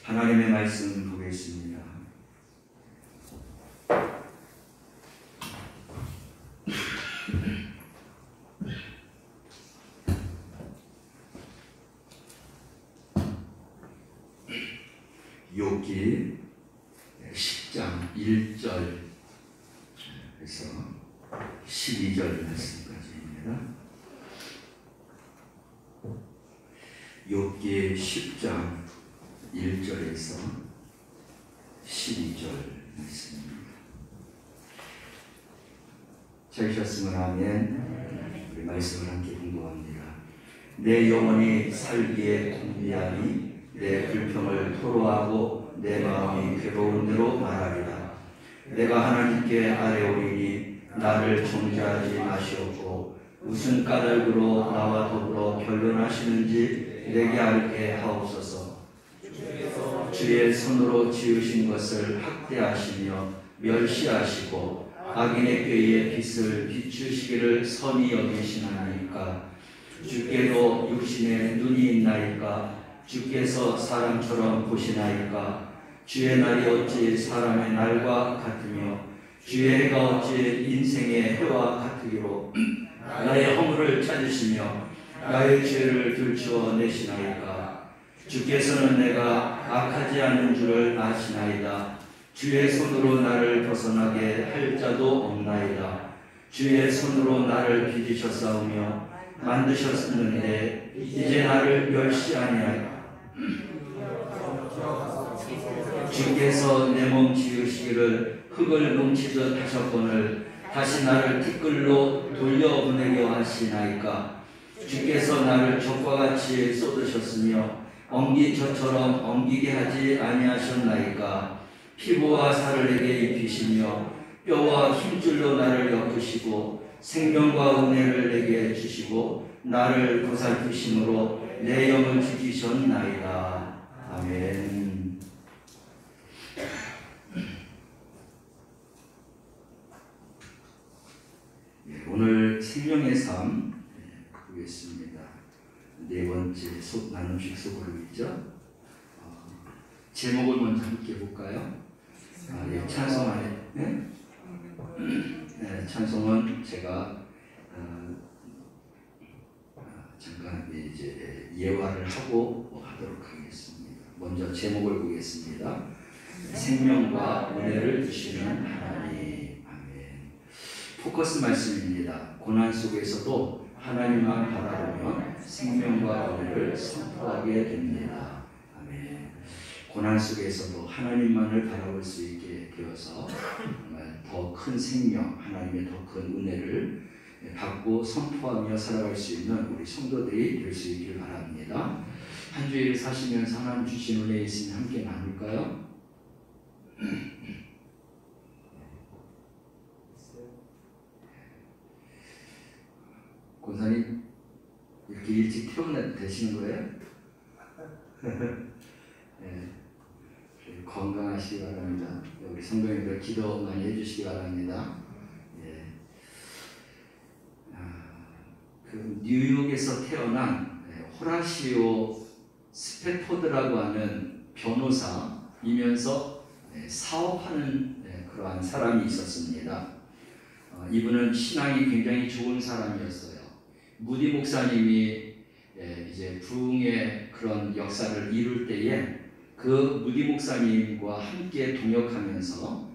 하나님의 말씀 보겠습니다. 욥기 10장 1절에서 12절 말씀까지입니다. 욥기 10장 1절에서 12절 말씀입니다. 찾으셨으면 아멘. 우리 말씀을 함께 공부합니다. 내 영혼이 살기에 공비하니 내 불평을 토로하고 내 마음이 괴로운 대로 말하리라. 내가 하나님께 아뢰오리니 나를 정죄하지 마시옵고 무슨 까닭으로 나와 더불어 변론하시는지 내게 알게 하옵소서. 주의 손으로 지으신 것을 학대하시며 멸시하시고 악인의 꾀에 빛을 비추시기를 선히 여기시나이까. 주께도 육신에 눈이 있나이까. 주께서 사람처럼 보시나이까. 주의 날이 어찌 사람의 날과 같으며 주의 해가 어찌 인생의 해와 같으기로. 나의 허물을 찾으시며 나의 죄를 들추어 내시나이까. 주께서는 내가 악하지 않은 줄을 아시나이다. 주의 손으로 나를 벗어나게 할 자도 없나이다. 주의 손으로 나를 빚으셨사오며 만드셨는데 이제 나를 멸시하니이다. 주께서 내 몸 지으시기를 흙을 넘치듯 하셨거늘 다시 나를 티끌로 돌려보내려 하시나이까. 주께서 나를 젖과 같이 쏟으셨으며 엉기젖처럼 엉기게 하지 아니하셨나이까. 피부와 살을 내게 입히시며 뼈와 힘줄로 나를 엮으시고 생명과 은혜를 내게 주시고 나를 보살피심으로 내 영을 지키셨나이다. 아멘. 오늘 생명의 삶 보겠습니다. 네 번째 나눔식 소그룹이죠. 제목을 먼저 함께 볼까요? 찬송 안에 찬송은 제가 잠깐 이제 예화를 하고 하도록 하겠습니다. 먼저 제목을 보겠습니다. 생명과 은혜를 주시는 하나님. 아멘. 포커스 말씀입니다. 고난 속에서도 하나님만 바라보면 생명과 은혜를 선포하게 됩니다. 아멘. 고난 속에서도 하나님만을 바라볼 수 있게 되어서 정말 더 큰 생명, 하나님의 더 큰 은혜를 받고 선포하며 살아갈 수 있는 우리 성도들이 될 수 있길 바랍니다. 한 주일 사시면서 하나님 주신 은혜 있으면 함께 나눌까요? 권사님 이렇게 일찍 퇴원되시는 거예요? 네. 건강하시기 바랍니다. 우리 성도님들 기도 많이 해주시기 바랍니다. 예. 그 뉴욕에서 태어난 호라시오 스패포드라고 하는 변호사이면서 사업하는 그러한 사람이 있었습니다. 이분은 신앙이 굉장히 좋은 사람이었어요. 무디 목사님이 이제 부흥의 그런 역사를 이룰 때에 그 무디 목사님과 함께 동역하면서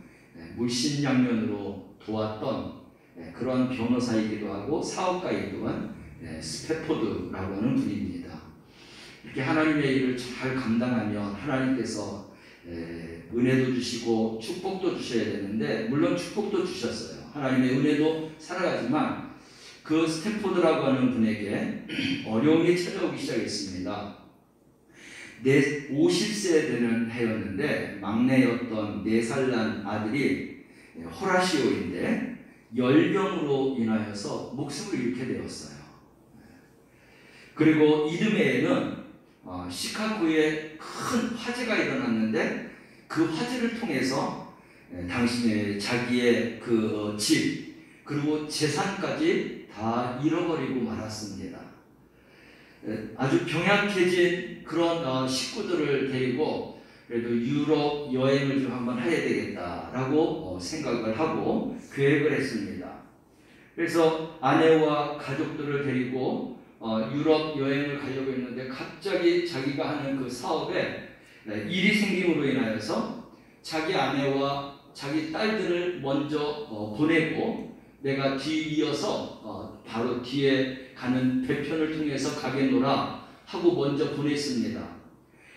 물신양면으로 도왔던 그런 변호사이기도 하고 사업가이기도 한 스패포드라고 하는 분입니다. 이렇게 하나님의 일을 잘 감당하면 하나님께서 은혜도 주시고 축복도 주셔야 되는데 물론 축복도 주셨어요. 하나님의 은혜도 살아가지만 그 스탠포드라고 하는 분에게 어려움이 찾아오기 시작했습니다. 50세 되는 해였는데 막내였던 4살 난 아들이 호라시오인데 열병으로 인하여서 목숨을 잃게 되었어요. 그리고 이듬해에는 시카고에 큰 화재가 일어났는데 그 화재를 통해서 당신의 자기의 그 집 그리고 재산까지 다 잃어버리고 말았습니다. 아주 병약해진 그런 식구들을 데리고 그래도 유럽 여행을 좀 한번 해야 되겠다라고 생각을 하고 계획을 했습니다. 그래서 아내와 가족들을 데리고 유럽 여행을 가려고 했는데 갑자기 자기가 하는 그 사업에 일이 생김으로 인하여서 자기 아내와 자기 딸들을 먼저 보내고 내가 뒤이어서 바로 뒤에 가는 배편을 통해서 가겠노라 하고 먼저 보냈습니다.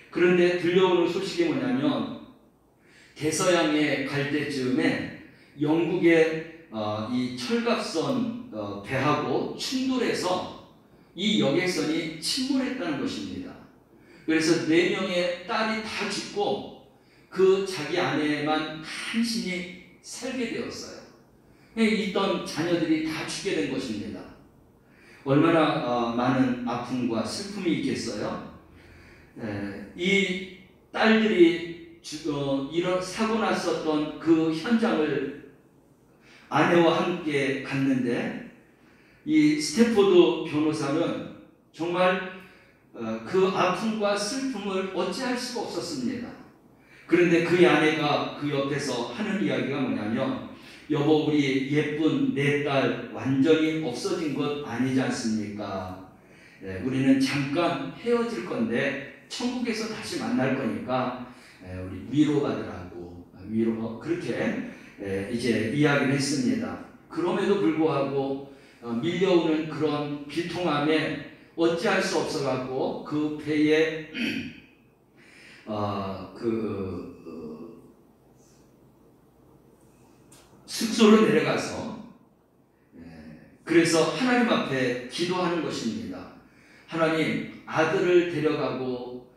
그런데 들려오는 소식이 뭐냐면 대서양에 갈 때쯤에 영국의 이 철갑선 배하고 충돌해서 이 여객선이 침몰했다는 것입니다. 그래서 4명의 딸이 다 죽고 그 자기 아내만 간신히 살게 되었어요. 있던 자녀들이 다 죽게 된 것입니다. 얼마나 많은 아픔과 슬픔이 있겠어요? 이 딸들이 이런 사고 났었던 그 현장을 아내와 함께 갔는데 이 스태포드 변호사는 정말 그 아픔과 슬픔을 어찌할 수가 없었습니다. 그런데 그 아내가 그 옆에서 하는 이야기가 뭐냐면 여보 우리 예쁜 내 딸 완전히 없어진 것 아니지 않습니까? 우리는 잠깐 헤어질 건데 천국에서 다시 만날 거니까 우리 위로받으라고 그렇게 이제 이야기를 했습니다. 그럼에도 불구하고 밀려오는 그런 비통함에 어찌할 수 없어갖고 그 배에 숙소로 내려가서 그래서 하나님 앞에 기도하는 것입니다. 하나님 아들을 데려가고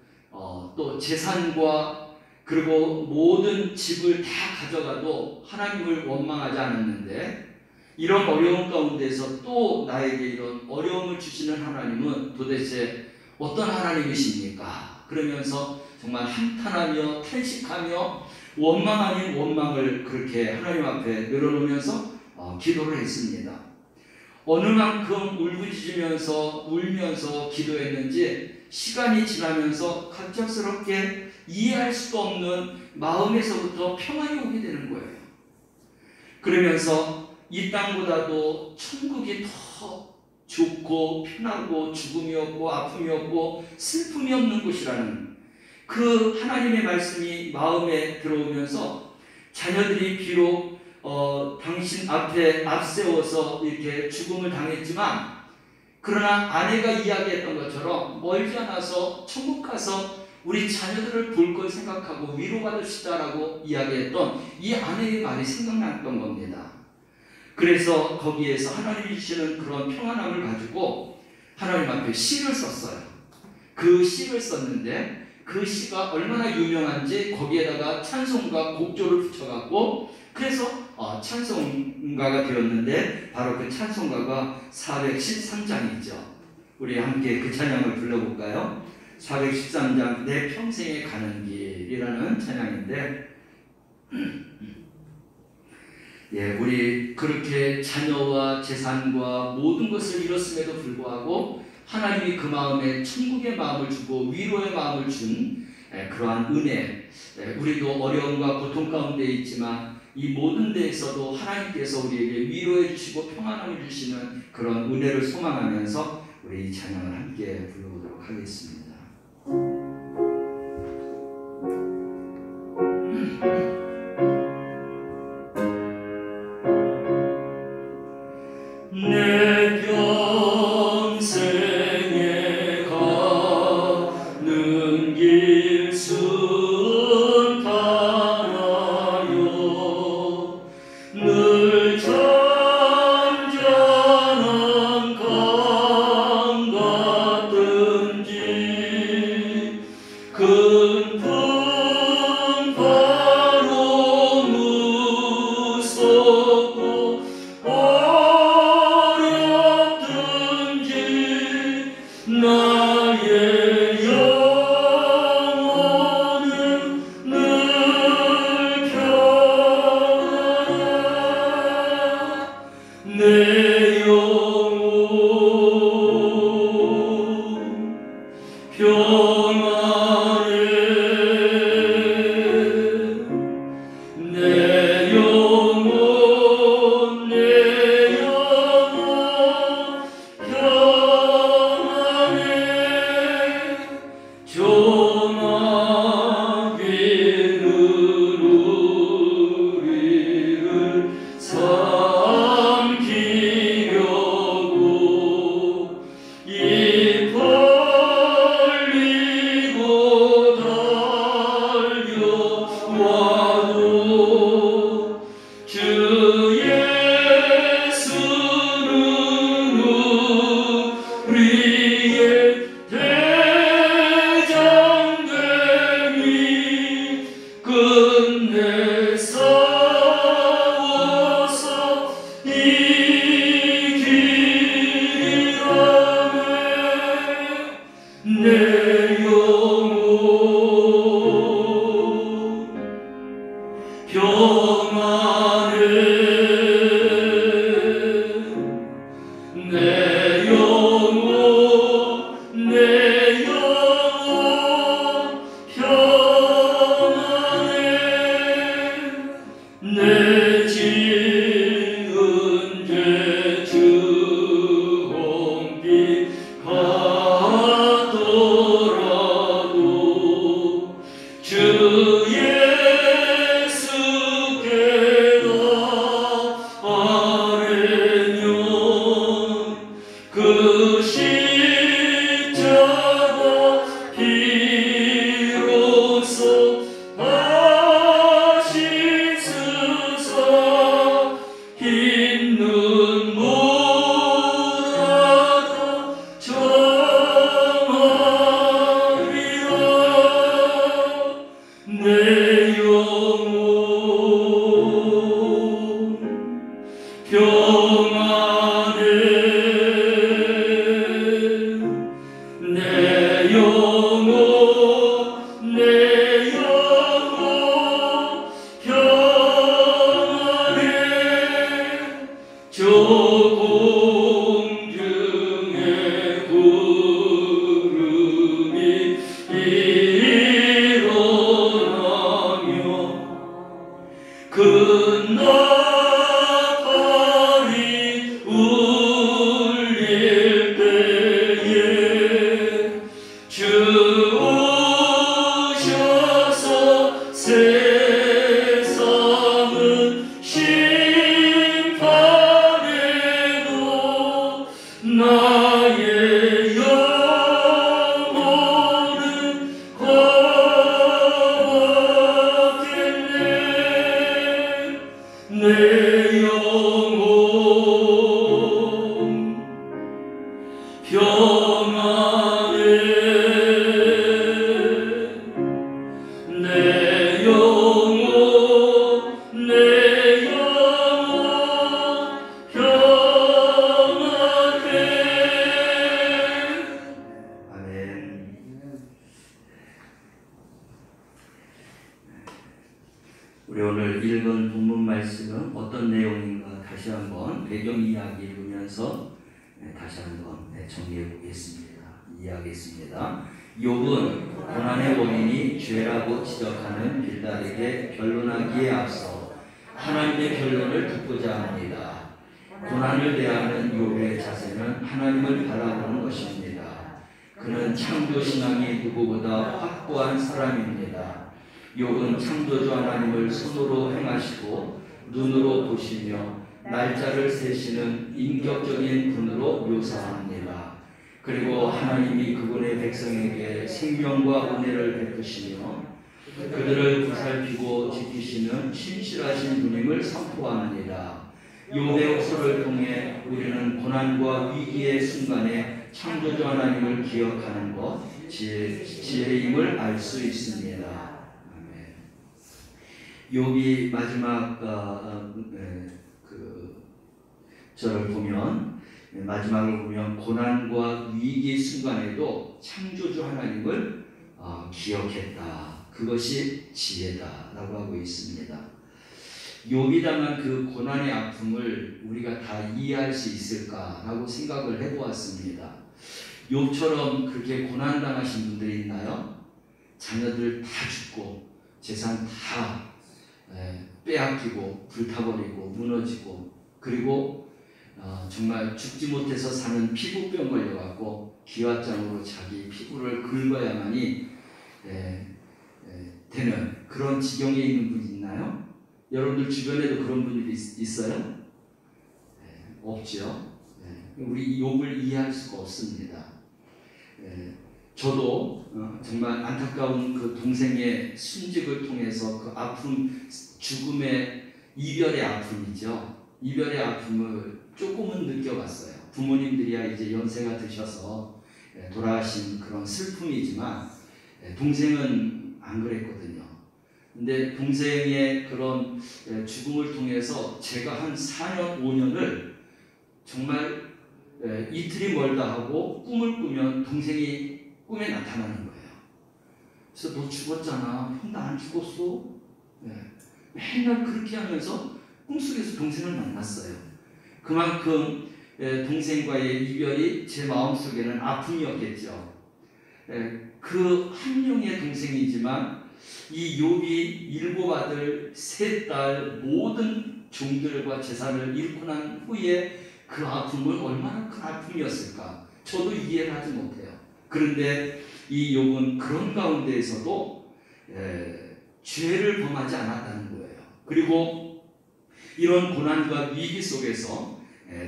또 재산과 그리고 모든 집을 다 가져가도 하나님을 원망하지 않았는데 이런 어려움 가운데서 또 나에게 이런 어려움을 주시는 하나님은 도대체 어떤 하나님이십니까? 그러면서 정말 한탄하며 탄식하며 원망 아닌 원망을 그렇게 하나님 앞에 내려놓으면서 기도를 했습니다. 어느 만큼 울부짖으면서 울면서 기도했는지 시간이 지나면서 갑작스럽게 이해할 수도 없는 마음에서부터 평안이 오게 되는 거예요. 그러면서 이 땅보다도 천국이 더 좋고 편하고 죽음이 없고 아픔이 없고 슬픔이 없는 곳이라는 그 하나님의 말씀이 마음에 들어오면서 자녀들이 비록 당신 앞에 앞세워서 이렇게 죽음을 당했지만 그러나 아내가 이야기했던 것처럼 멀지 않아서 천국 가서 우리 자녀들을 볼 걸 생각하고 위로받읍시다라고 이야기했던 이 아내의 말이 생각났던 겁니다. 그래서 거기에서 하나님이 주시는 그런 평안함을 가지고 하나님 앞에 시를 썼어요. 그 시를 썼는데 그 시가 얼마나 유명한지 거기에다가 찬송가 곡조를 붙여갖고 그래서 찬송가가 되었는데 바로 그 찬송가가 413장이죠. 우리 함께 그 찬양을 불러볼까요? 413장 내 평생에 가는 길이라는 찬양인데 우리 그렇게 자녀와 재산과 모든 것을 잃었음에도 불구하고 하나님이 그 마음에 천국의 마음을 주고 위로의 마음을 준 그러한 은혜, 우리도 어려움과 고통 가운데 있지만 이 모든 데에서도 하나님께서 우리에게 위로해 주시고 평안함을 주시는 그런 은혜를 소망하면서 우리 이 찬양을 함께 불러보도록 하겠습니다. 내 평생에 가는 길 순탄하여 늘 잔잔한 강 같은지 주 예수께로 아뢰며 그 십자가 피로써 다시 쓰사 흰 눈물하다 정하리라. 내 영혼 평안해. 내 영혼 평안해. 저 공중의 구름이 일어나며 큰 나팔이 울릴 때에 주 오셔서 세상은 심판에도 나의 영혼은 거하겠네. 내 영혼 평안해. 내 영혼 평안해. 아멘. 우리 오늘 읽은 본문 말씀은 어떤 내용인가 다시 한번 배경 이야기 읽으면서 다시 한번 정리해 보겠습니다. 이해하겠습니다. 욥은 고난의 원인이 죄라고 지적하는 빌닷에게 변론하기에 앞서 하나님의 변론을 듣고자 합니다. 고난을 대하는 욥의 자세는 하나님을 바라보는 것입니다. 그는 창조 신앙이 누구보다 확고한 사람입니다. 욥은 창조주 하나님을 손으로 행하시고 눈으로 보시며 날짜를 세시는 인격적인 분으로 묘사합니다. 그리고 하나님이 그분의 백성에게 생명과 은혜를 베푸시며 그들을 보살피고 지키시는 신실하신 분임을 선포합니다. 욥의 호소를 통해 우리는 고난과 위기의 순간에 창조주 하나님을 기억하는 것, 지혜임을 알 수 있습니다. 욥이 마지막 절을 보면, 마지막을 보면 고난과 위기 순간에도 창조주 하나님을 기억했다. 그것이 지혜다라고 하고 있습니다. 욥이 당한 그 고난의 아픔을 우리가 다 이해할 수 있을까라고 생각을 해보았습니다. 욥처럼 그렇게 고난당하신 분들이 있나요? 자녀들 다 죽고 재산 다 빼앗기고 불타버리고 무너지고, 그리고 정말 죽지 못해서 사는 피부병 걸려갖고 기왓장으로 자기 피부를 긁어야만이 되는 그런 지경에 있는 분이 있나요? 여러분들 주변에도 그런 분들이 있어요? 없죠. 우리 욥을 이해할 수가 없습니다. 저도 정말 안타까운 그 동생의 순직을 통해서 그 아픔, 죽음의 이별의 아픔이죠. 이별의 아픔을 조금은 느껴봤어요. 부모님들이야 이제 연세가 드셔서 돌아가신 그런 슬픔이지만 동생은 안 그랬거든요. 근데 동생의 그런 죽음을 통해서 제가 한 4년, 5년을 정말 이틀이 멀다 하고 꿈을 꾸면 동생이 꿈에 나타나는 거예요. 그래서 너 죽었잖아. 나 안 죽었어. 맨날 그렇게 하면서 꿈속에서 동생을 만났어요. 그만큼 동생과의 이별이 제 마음속에는 아픔이었겠죠. 그 한 명의 동생이지만 이 욥이 일곱 아들 세 딸 모든 종들과 재산을 잃고 난 후에 그 아픔은 얼마나 큰 아픔이었을까? 저도 이해를 하지 못해요. 그런데 이 욥은 그런 가운데에서도 죄를 범하지 않았다는 거예요. 그리고 이런 고난과 위기 속에서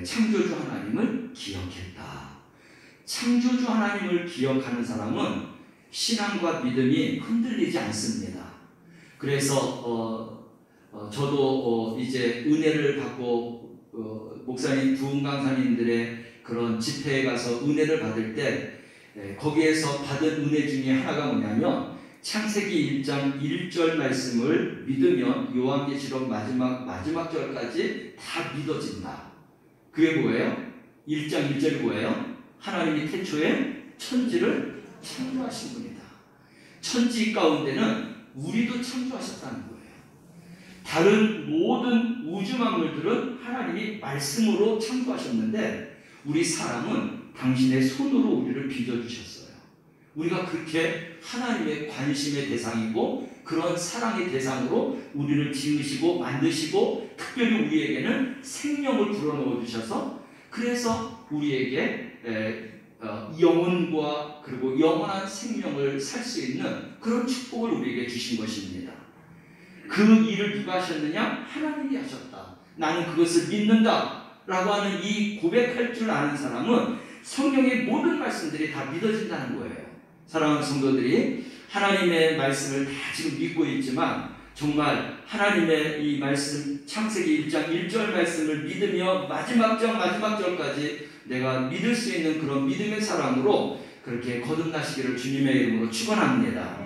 창조주 하나님을 기억했다. 창조주 하나님을 기억하는 사람은 신앙과 믿음이 흔들리지 않습니다. 그래서 저도 이제 은혜를 받고 목사님, 부흥 강사님들의 그런 집회에 가서 은혜를 받을 때 거기에서 받은 은혜 중에 하나가 뭐냐면 창세기 1장 1절 말씀을 믿으면 요한계시록 마지막 절까지 다 믿어진다. 그게 뭐예요? 1장 1절이 뭐예요? 하나님이 태초에 천지를 창조하신 분이다. 천지 가운데는 우리도 창조하셨다는 거예요. 다른 모든 우주 만물들은 하나님이 말씀으로 창조하셨는데 우리 사람은 당신의 손으로 우리를 빚어주셨어요. 우리가 그렇게 하나님의 관심의 대상이고 그런 사랑의 대상으로 우리를 지으시고 만드시고 특별히 우리에게는 생명을 불어넣어 주셔서 그래서 우리에게 영혼과 그리고 영원한 생명을 살 수 있는 그런 축복을 우리에게 주신 것입니다. 그 일을 누가 하셨느냐? 하나님이 하셨다. 나는 그것을 믿는다 라고 하는 이 고백할 줄 아는 사람은 성경의 모든 말씀들이 다 믿어진다는 거예요. 사랑하는 성도들이 하나님의 말씀을 다 지금 믿고 있지만 정말 하나님의 이 말씀 창세기 1장 1절 말씀을 믿으며 마지막 절까지 내가 믿을 수 있는 그런 믿음의 사람으로 그렇게 거듭나시기를 주님의 이름으로 축원합니다.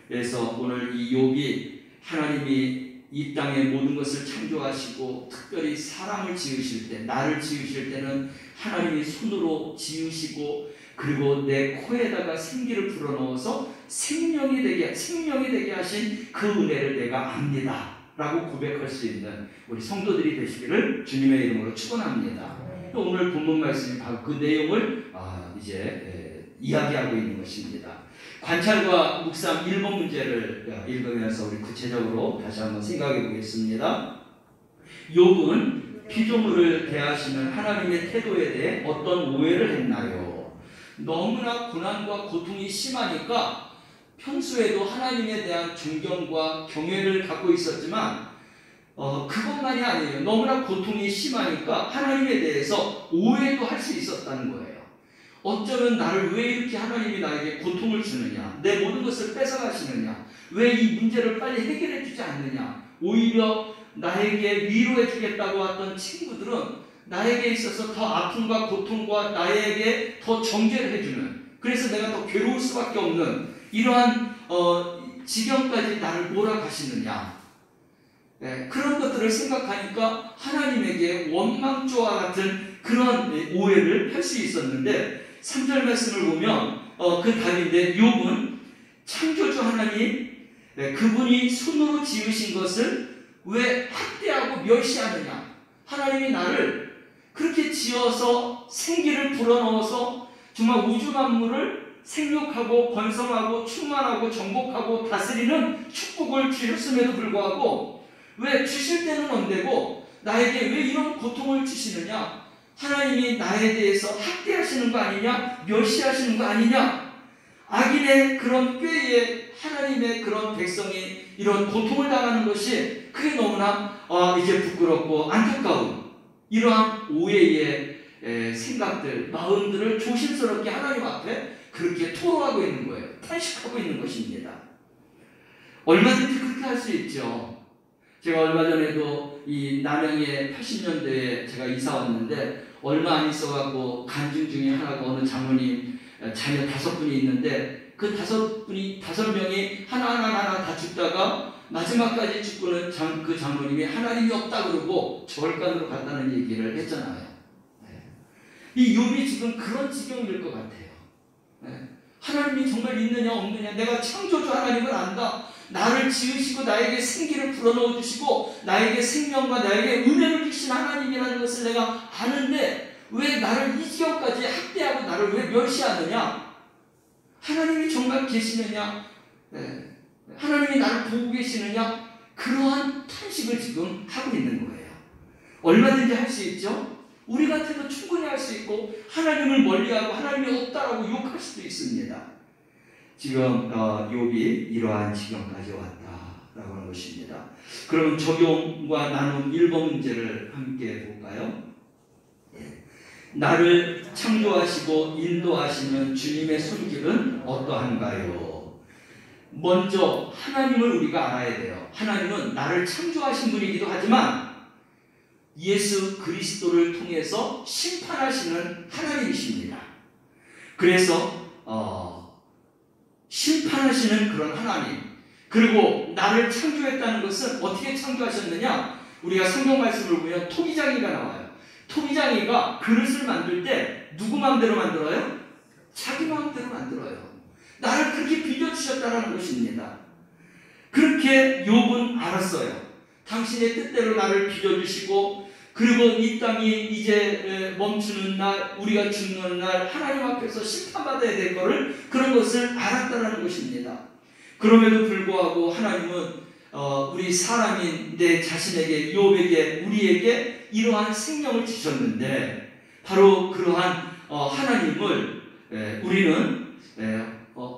그래서 오늘 이 욥이 하나님이 이 땅의 모든 것을 창조하시고 특별히 사람을 지으실 때 나를 지으실 때는 하나님이 손으로 지으시고 그리고 내 코에다가 생기를 불어넣어서 생명이 되게 하신 그 은혜를 내가 압니다 라고 고백할 수 있는 우리 성도들이 되시기를 주님의 이름으로 축원합니다. 오늘 본문 말씀이 바로 그 내용을 이제 이야기하고 있는 것입니다. 관찰과 묵상 1번 문제를 읽으면서 우리 구체적으로 다시 한번 생각해 보겠습니다. 욥은 피조물을 대하시는 하나님의 태도에 대해 어떤 오해를 했나요? 너무나 고난과 고통이 심하니까 평소에도 하나님에 대한 존경과 경외를 갖고 있었지만 그것만이 아니에요. 너무나 고통이 심하니까 하나님에 대해서 오해도 할 수 있었다는 거예요. 어쩌면 나를 왜 이렇게 하나님이 나에게 고통을 주느냐, 내 모든 것을 뺏어가시느냐, 왜 이 문제를 빨리 해결해 주지 않느냐, 오히려 나에게 위로해 주겠다고 했던 친구들은 나에게 있어서 더 아픔과 고통과 나에게 더 정죄를 해주는, 그래서 내가 더 괴로울 수밖에 없는 이러한 지경까지 나를 몰아가시느냐, 그런 것들을 생각하니까 하나님에게 원망조와 같은 그런 오해를 할 수 있었는데 3절 말씀을 보면 그 답인데 욥은 창조주 하나님 그분이 손으로 지으신 것을 왜 학대하고 멸시하느냐, 하나님이 나를 그렇게 지어서 생기를 불어넣어서 정말 우주 만물을 생육하고 번성하고 충만하고 정복하고 다스리는 축복을 주셨음에도 불구하고 왜 주실 때는 언제고 나에게 왜 이런 고통을 주시느냐, 하나님이 나에 대해서 학대하시는 거 아니냐, 멸시하시는 거 아니냐, 악인의 그런 꾀에 하나님의 그런 백성이 이런 고통을 당하는 것이 그게 너무나 이제 부끄럽고 안타까운 이러한 오해의 생각들, 마음들을 조심스럽게 하나님 앞에 그렇게 토로하고 있는 거예요. 탄식하고 있는 것입니다. 얼마든지 그렇게 할 수 있죠. 제가 얼마 전에도 이 남양의 80년대에 제가 이사 왔는데 얼마 안 있어갖고 간증 중에 하나가 어느 장로님 자녀 5분이 있는데 그 5명이 하나하나 다 죽다가 마지막까지 죽고는 그 장로님이 하나님이 없다 그러고 절간으로 갔다는 얘기를 했잖아요. 이 욥이 지금 그런 지경일 것 같아요. 하나님이 정말 있느냐 없느냐, 내가 창조주 하나님을 안다, 나를 지으시고 나에게 생기를 불어넣어 주시고 나에게 생명과 나에게 은혜를 주신 하나님이라는 것을 내가 아는데 왜 나를 이 지경까지 학대하고 나를 왜 멸시하느냐, 하나님이 정말 계시느냐, 하나님이 나를 보고 계시느냐, 그러한 탄식을 지금 하고 있는 거예요. 얼마든지 할 수 있죠. 우리 같아도 충분히 할 수 있고 하나님을 멀리하고 하나님이 없다라고 욕할 수도 있습니다. 지금 욥이 이러한 지경까지 왔다라고 하는 것입니다. 그럼 적용과 나눔 1번 문제를 함께 볼까요? 나를 창조하시고 인도하시는 주님의 손길은 어떠한가요? 먼저 하나님을 우리가 알아야 돼요. 하나님은 나를 창조하신 분이기도 하지만 예수 그리스도를 통해서 심판하시는 하나님이십니다. 그래서 심판하시는 그런 하나님, 그리고 나를 창조했다는 것은 어떻게 창조하셨느냐? 우리가 성경 말씀을 보면 토기장이가 나와요. 토기장이가 그릇을 만들 때 누구 마음대로 만들어요? 자기 마음대로 만들어요. 나를 그렇게 빚어주셨다는 것입니다. 그렇게 욥은 알았어요. 당신의 뜻대로 나를 빚어주시고, 그리고 이 땅이 이제 멈추는 날, 우리가 죽는 날 하나님 앞에서 심판받아야 될 것을, 그런 것을 알았다는 것입니다. 그럼에도 불구하고 하나님은 우리 사람인 내 자신에게, 욥에게, 우리에게 이러한 생명을 주셨는데, 바로 그러한 하나님을 우리는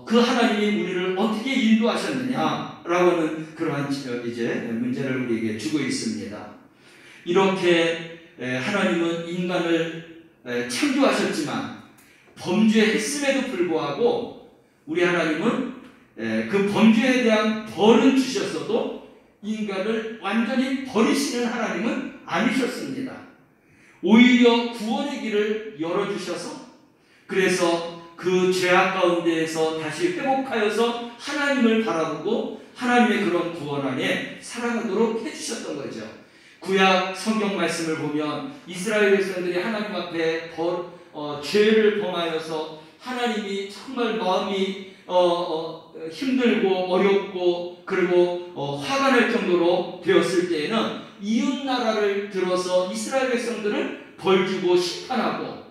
그 하나님이 우리를 어떻게 인도하셨느냐라고 하는 그러한 이제 문제를 우리에게 주고 있습니다. 이렇게 하나님은 인간을 창조하셨지만 범죄했음에도 불구하고 우리 하나님은 그 범죄에 대한 벌은 주셨어도 인간을 완전히 버리시는 하나님은 아니셨습니다. 오히려 구원의 길을 열어주셔서, 그래서 그 죄악 가운데에서 다시 회복하여서 하나님을 바라보고 하나님의 그런 구원 안에 살아가도록 해주셨던 거죠. 구약 성경 말씀을 보면 이스라엘 백성들이 하나님 앞에 죄를 범하여서 하나님이 정말 마음이 힘들고 어렵고 그리고 화가 날 정도로 되었을 때에는 이웃 나라를 들어서 이스라엘 백성들을 벌주고 심판하고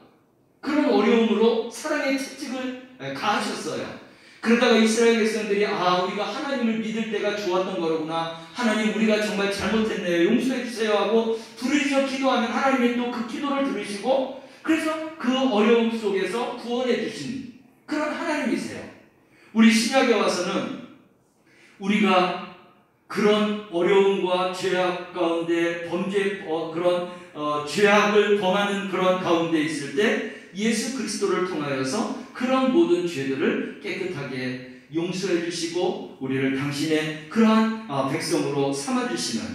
그런 어려움으로 사랑의 채찍을 가하셨어요. 그러다가 이스라엘 백성들이 우리가 하나님을 믿을 때가 좋았던 거로구나, 하나님 우리가 정말 잘못했네요, 용서해 주세요 하고 부르짖어 기도하면 하나님이 또 그 기도를 들으시고, 그래서 그 어려움 속에서 구원해 주신 그런 하나님이세요. 우리 신약에 와서는 우리가 그런 어려움과 죄악 가운데 그런 죄악을 범하는 그런 가운데 있을 때 예수 그리스도를 통하여서 그런 모든 죄들을 깨끗하게 용서해 주시고 우리를 당신의 그러한 백성으로 삼아주시는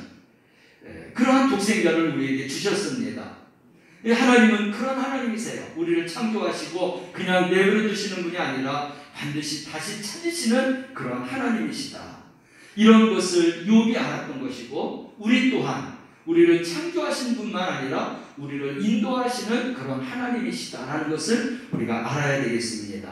그러한 독생자를 우리에게 주셨습니다. 하나님은 그런 하나님이세요. 우리를 창조하시고 그냥 내버려 두시는 분이 아니라 반드시 다시 찾으시는 그런 하나님이시다. 이런 것을 욥이 알았던 것이고, 우리 또한 우리를 창조하신 분만 아니라 우리를 인도하시는 그런 하나님이시다라는 것을 우리가 알아야 되겠습니다.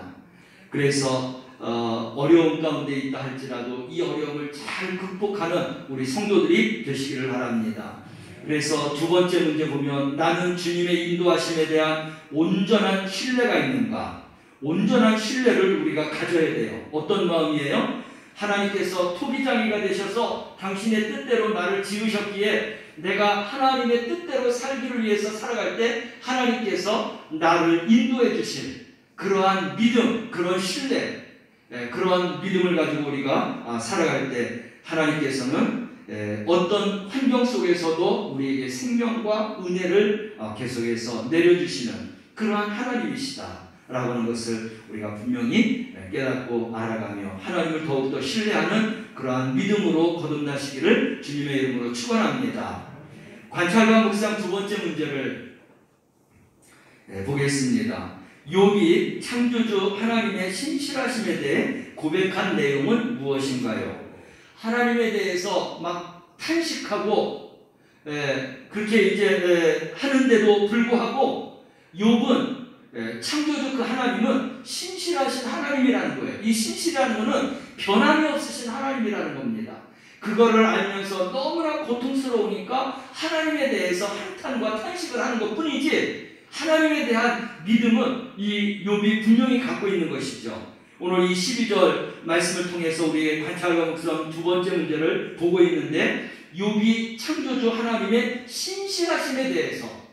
그래서 어려움 가운데 있다 할지라도 이 어려움을 잘 극복하는 우리 성도들이 되시기를 바랍니다. 그래서 두 번째 문제 보면, 나는 주님의 인도하심에 대한 온전한 신뢰가 있는가? 온전한 신뢰를 우리가 가져야 돼요. 어떤 마음이에요? 하나님께서 토기장이가 되셔서 당신의 뜻대로 나를 지으셨기에 내가 하나님의 뜻대로 살기를 위해서 살아갈 때 하나님께서 나를 인도해 주실 그러한 믿음, 그런 신뢰, 그러한 믿음을 가지고 우리가 살아갈 때 하나님께서는 어떤 환경 속에서도 우리에게 생명과 은혜를 계속해서 내려주시는 그러한 하나님이시다 라고 하는 것을 우리가 분명히 깨닫고 알아가며 하나님을 더욱더 신뢰하는 그러한 믿음으로 거듭나시기를 주님의 이름으로 축원합니다. 관찰과 묵상 두 번째 문제를 보겠습니다. 욥이 창조주 하나님의 신실하심에 대해 고백한 내용은 무엇인가요? 하나님에 대해서 막 탄식하고 그렇게 이제 하는데도 불구하고 욥은 창조주 그 하나님은 신실하신 하나님이라는 거예요. 이 신실이라는 것은 변함이 없으신 하나님이라는 겁니다. 그거를 알면서 너무나 고통스러우니까 하나님에 대해서 한탄과 탄식을 하는 것 뿐이지, 하나님에 대한 믿음은 이 욥이 분명히 갖고 있는 것이죠. 오늘 이 12절 말씀을 통해서 우리 관찰과 묵상 두 번째 문제를 보고 있는데, 욥이 창조주 하나님의 신실하심에 대해서,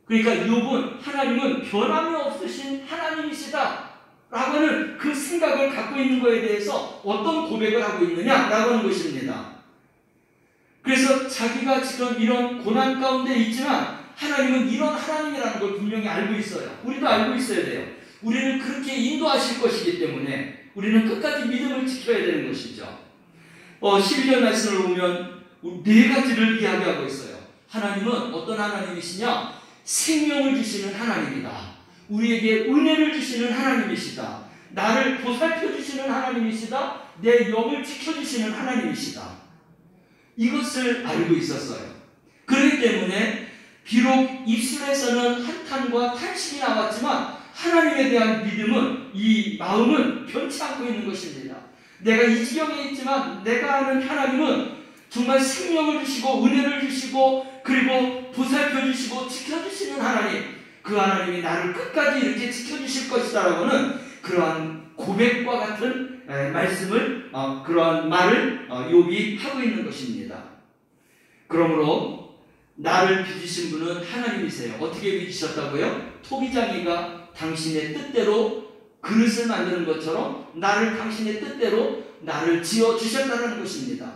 그러니까 욥은 하나님은 변함이 없으신 하나님이시다, 라고 하는 그 생각을 갖고 있는 것에 대해서 어떤 고백을 하고 있느냐라고 하는 것입니다. 그래서 자기가 지금 이런 고난 가운데 있지만 하나님은 이런 하나님이라는 걸 분명히 알고 있어요. 우리도 알고 있어야 돼요. 우리는 그렇게 인도하실 것이기 때문에 우리는 끝까지 믿음을 지켜야 되는 것이죠. 12절 말씀을 보면 네 가지를 이야기하고 있어요. 하나님은 어떤 하나님이시냐? 생명을 주시는 하나님이다. 우리에게 은혜를 주시는 하나님이시다. 나를 보살펴 주시는 하나님이시다. 내 영을 지켜주시는 하나님이시다. 이것을 알고 있었어요. 그렇기 때문에 비록 입술에서는 한탄과 탄식이 나왔지만 하나님에 대한 믿음은, 이 마음은 변치 않고 있는 것입니다. 내가 이 지경에 있지만 내가 아는 하나님은 정말 생명을 주시고 은혜를 주시고 그리고 보살펴 주시고 지켜주시는 하나님, 그 하나님이 나를 끝까지 이렇게 지켜주실 것이다라고 하는 그러한 고백과 같은 말씀을, 그러한 말을 욥이 하고 있는 것입니다. 그러므로 나를 빚으신 분은 하나님이세요. 어떻게 빚으셨다고요? 토기장이가 당신의 뜻대로 그릇을 만드는 것처럼 나를 당신의 뜻대로 나를 지어주셨다는 것입니다.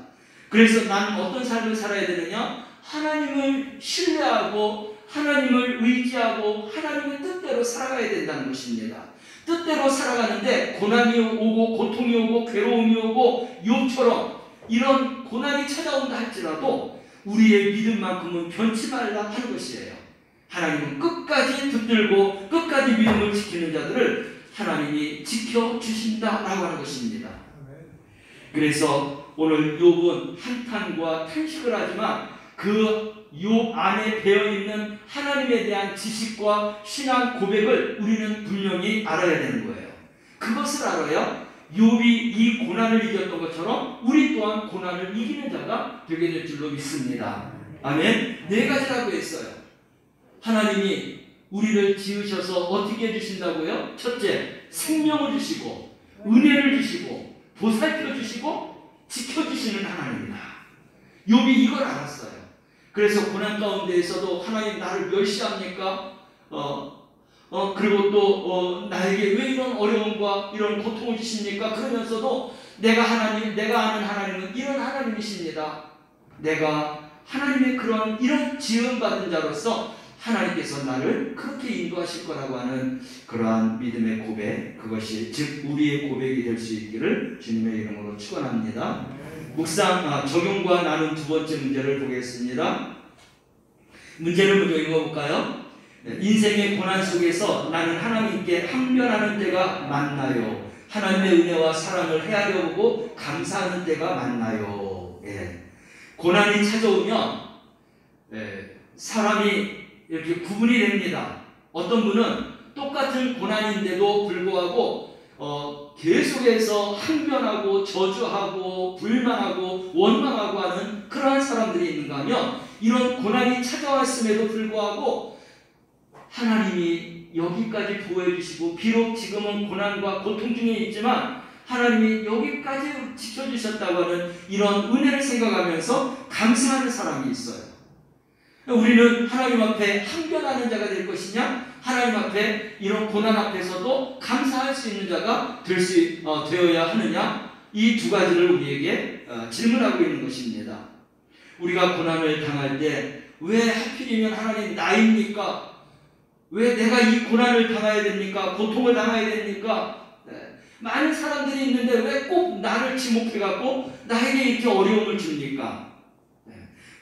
그래서 나는 어떤 삶을 살아야 되느냐? 하나님을 신뢰하고 하나님을 의지하고 하나님의 뜻대로 살아가야 된다는 것입니다. 뜻대로 살아가는데 고난이 오고 고통이 오고 괴로움이 오고 욥처럼 이런 고난이 찾아온다 할지라도 우리의 믿음만큼은 변치 말라 하는 것이에요. 하나님은 끝까지 붙들고 끝까지 믿음을 지키는 자들을 하나님이 지켜주신다라고 하는 것입니다. 그래서 오늘 욥은 한탄과 탄식을 하지만 그 욥 안에 배어있는 하나님에 대한 지식과 신앙 고백을 우리는 분명히 알아야 되는 거예요. 그것을 알아야 욥이 이 고난을 이겼던 것처럼 우리 또한 고난을 이기는 자가 되게 될 줄로 믿습니다. 아멘. 네 가지라고 했어요. 하나님이 우리를 지으셔서 어떻게 해주신다고요? 첫째, 생명을 주시고 은혜를 주시고 보살펴 주시고 지켜주시는 하나님이다. 욥이 이걸 알았어요. 그래서 고난 가운데에서도 하나님 나를 멸시합니까? 그리고 또 나에게 왜 이런 어려움과 이런 고통을 주십니까? 그러면서도 내가 아는 하나님은 이런 하나님이십니다. 내가 하나님의 그런 이런 지음받은 자로서 하나님께서 나를 그렇게 인도하실 거라고 하는 그러한 믿음의 고백, 그것이 즉 우리의 고백이 될 수 있기를 주님의 이름으로 축원합니다. 묵상 적용과 나눈 두 번째 문제를 보겠습니다. 문제를 먼저 읽어볼까요? 인생의 고난 속에서 나는 하나님께 항변하는 때가 많나요? 하나님의 은혜와 사랑을 헤아려 보고 감사하는 때가 많나요? 고난이 찾아오면 사람이 이렇게 구분이 됩니다. 어떤 분은 똑같은 고난인데도 불구하고 계속해서 항변하고 저주하고 불만하고 원망하고 하는 그러한 사람들이 있는가 하면 이런 고난이 찾아왔음에도 불구하고 하나님이 여기까지 보호해 주시고 비록 지금은 고난과 고통 중에 있지만 하나님이 여기까지 지켜주셨다고 하는 이런 은혜를 생각하면서 감사하는 사람이 있어요. 우리는 하나님 앞에 항변하는 자가 될 것이냐, 하나님 앞에 이런 고난 앞에서도 감사할 수 있는 자가 되어야 하느냐, 이 두 가지를 우리에게 질문하고 있는 것입니다. 우리가 고난을 당할 때 왜 하필이면 하나님 나입니까? 왜 내가 이 고난을 당해야 됩니까? 고통을 당해야 됩니까? 많은 사람들이 있는데 왜 꼭 나를 지목해갖고 나에게 이렇게 어려움을 줍니까?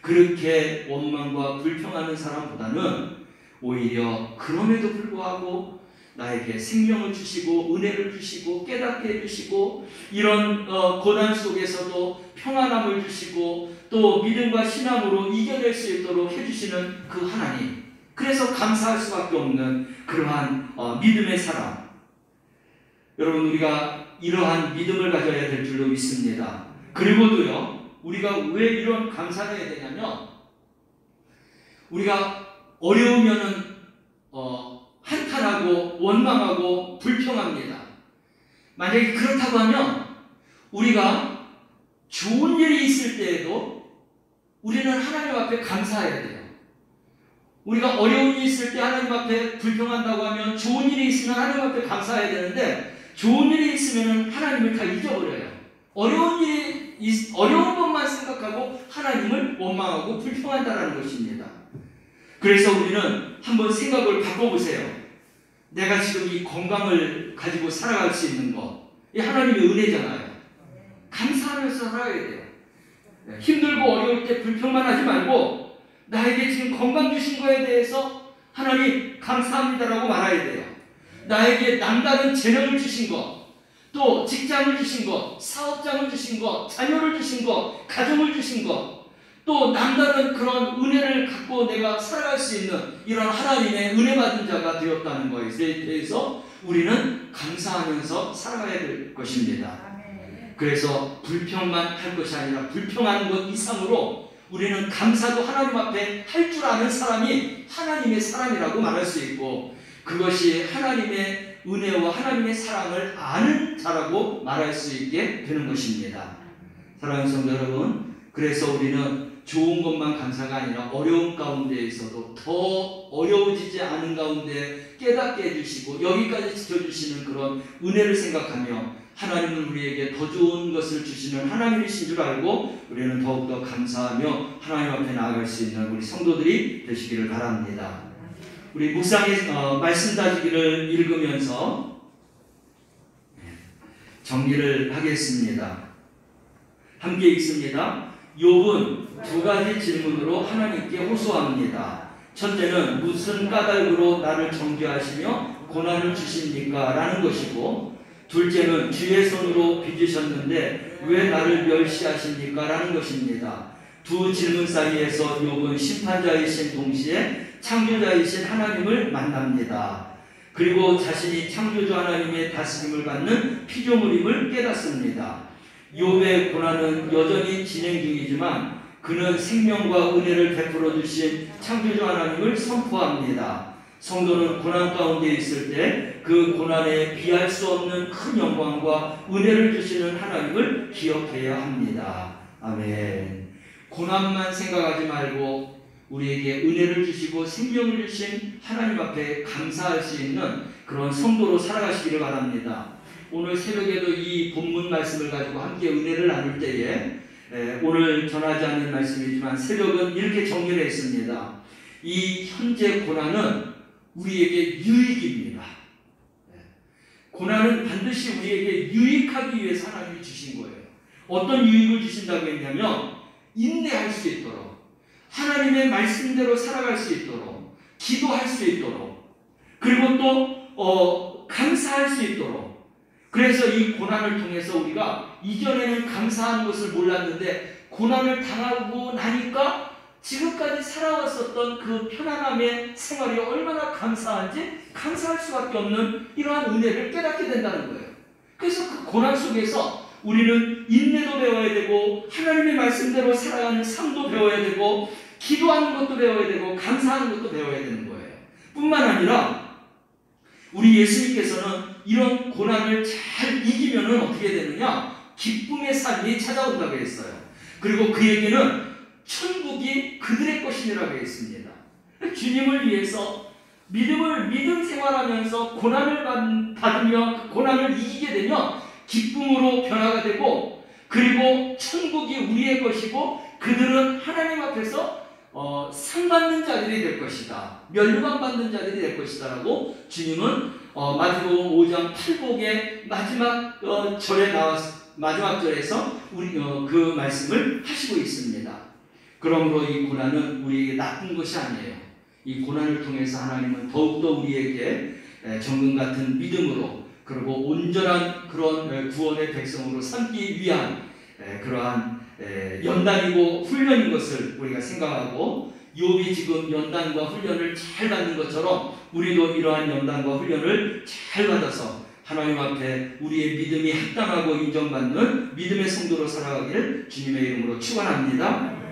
그렇게 원망과 불평하는 사람보다는 오히려 그럼에도 불구하고 나에게 생명을 주시고 은혜를 주시고 깨닫게 해주시고 이런 고난 속에서도 평안함을 주시고 또 믿음과 신앙으로 이겨낼 수 있도록 해주시는 그 하나님, 그래서 감사할 수밖에 없는 그러한 믿음의 사람, 여러분 우리가 이러한 믿음을 가져야 될 줄로 믿습니다. 그리고도요, 우리가 왜 이런 감사를 해야 되냐면 우리가 어려우면은 한탄하고 원망하고 불평합니다. 만약에 그렇다고 하면 우리가 좋은 일이 있을 때에도 우리는 하나님 앞에 감사해야 돼요. 우리가 어려운 일이 있을 때 하나님 앞에 불평한다고 하면 좋은 일이 있으면 하나님 앞에 감사해야 되는데 좋은 일이 있으면 하나님을 다 잊어버려요. 어려운 것만 생각하고 하나님을 원망하고 불평한다는 것입니다. 그래서 우리는 한번 생각을 바꿔보세요. 내가 지금 이 건강을 가지고 살아갈 수 있는 것, 이 하나님의 은혜잖아요. 감사하면서 살아야 돼요. 힘들고 어려울 때 불평만 하지 말고 나에게 지금 건강 주신 거에 대해서 하나님 감사합니다라고 말해야 돼요. 나에게 남다른 재능을 주신 것, 또 직장을 주신 것, 사업장을 주신 것, 자녀를 주신 것, 가정을 주신 것, 또 남다른 그런 은혜를 갖고 내가 살아갈 수 있는 이런 하나님의 은혜 받은 자가 되었다는 것에 대해서 우리는 감사하면서 살아가야 될 것입니다. 그래서 불평만 할 것이 아니라 불평하는 것 이상으로 우리는 감사도 하나님 앞에 할 줄 아는 사람이 하나님의 사람이라고 말할 수 있고, 그것이 하나님의 은혜와 하나님의 사랑을 아는 자라고 말할 수 있게 되는 것입니다. 사랑하는 성도 여러분, 그래서 우리는 좋은 것만 감사가 아니라 어려운 가운데에서도 더 어려워지지 않은 가운데 깨닫게 해주시고 여기까지 지켜주시는 그런 은혜를 생각하며 하나님은 우리에게 더 좋은 것을 주시는 하나님이신 줄 알고 우리는 더욱더 감사하며 하나님 앞에 나아갈 수 있는 우리 성도들이 되시기를 바랍니다. 우리 묵상의 말씀 다지기를 읽으면서 정리를 하겠습니다. 함께 읽습니다. 욥은 두 가지 질문으로 하나님께 호소합니다. 첫째는 무슨 까닭으로 나를 정죄하시며 고난을 주십니까? 라는 것이고, 둘째는 주의 손으로 빚으셨는데 왜 나를 멸시하십니까? 라는 것입니다. 두 질문 사이에서 욥은 심판자이신 동시에 창조자이신 하나님을 만납니다. 그리고 자신이 창조주 하나님의 다스림을 받는 피조물임을 깨닫습니다. 욥의 고난은 여전히 진행 중이지만 그는 생명과 은혜를 베풀어 주신 창조주 하나님을 선포합니다. 성도는 고난 가운데 있을 때 그 고난에 비할 수 없는 큰 영광과 은혜를 주시는 하나님을 기억해야 합니다. 아멘. 고난만 생각하지 말고 우리에게 은혜를 주시고 생명을 주신 하나님 앞에 감사할 수 있는 그런 성도로 살아가시기를 바랍니다. 오늘 새벽에도 이 본문 말씀을 가지고 함께 은혜를 나눌 때에 오늘 전하지 않는 말씀이지만 새벽은 이렇게 정리를 했습니다. 이 현재 고난은 우리에게 유익입니다. 고난은 반드시 우리에게 유익하기 위해서 하나님이 주신 거예요. 어떤 유익을 주신다고 했냐면 인내할 수 있도록, 하나님의 말씀대로 살아갈 수 있도록, 기도할 수 있도록, 그리고 또 감사할 수 있도록. 그래서 이 고난을 통해서 우리가 이전에는 감사하는 것을 몰랐는데 고난을 당하고 나니까 지금까지 살아왔었던 그 편안함의 생활이 얼마나 감사한지 감사할 수밖에 없는 이러한 은혜를 깨닫게 된다는 거예요. 그래서 그 고난 속에서 우리는 인내도 배워야 되고 하나님의 말씀대로 살아가는 삶도 배워야 되고 기도하는 것도 배워야 되고 감사하는 것도 배워야 되는 거예요. 뿐만 아니라 우리 예수님께서는 이런 고난을 잘 이기면은 어떻게 되느냐? 기쁨의 삶이 찾아온다고 했어요. 그리고 그에게는 천국이 그들의 것이라고 했습니다. 주님을 위해서 믿음 생활하면서 고난을 받으며 고난을 이기게 되면 기쁨으로 변화가 되고, 그리고 천국이 우리의 것이고 그들은 하나님 앞에서 상 받는 자들이 될 것이다. 면류관 받는 자들이 될 것이다 라고 주님은 마태복음 5장 8복의 마지막 마지막 절에서 그 말씀을 하시고 있습니다. 그러므로 이 고난은 우리에게 나쁜 것이 아니에요. 이 고난을 통해서 하나님은 더욱더 우리에게 정금 같은 믿음으로, 그리고 온전한 그런 구원의 백성으로 삼기 위한 그러한 연단이고 훈련인 것을 우리가 생각하고, 욥이 지금 연단과 훈련을 잘 받는 것처럼 우리도 이러한 연단과 훈련을 잘 받아서 하나님 앞에 우리의 믿음이 합당하고 인정받는 믿음의 성도로 살아가기를 주님의 이름으로 축원합니다.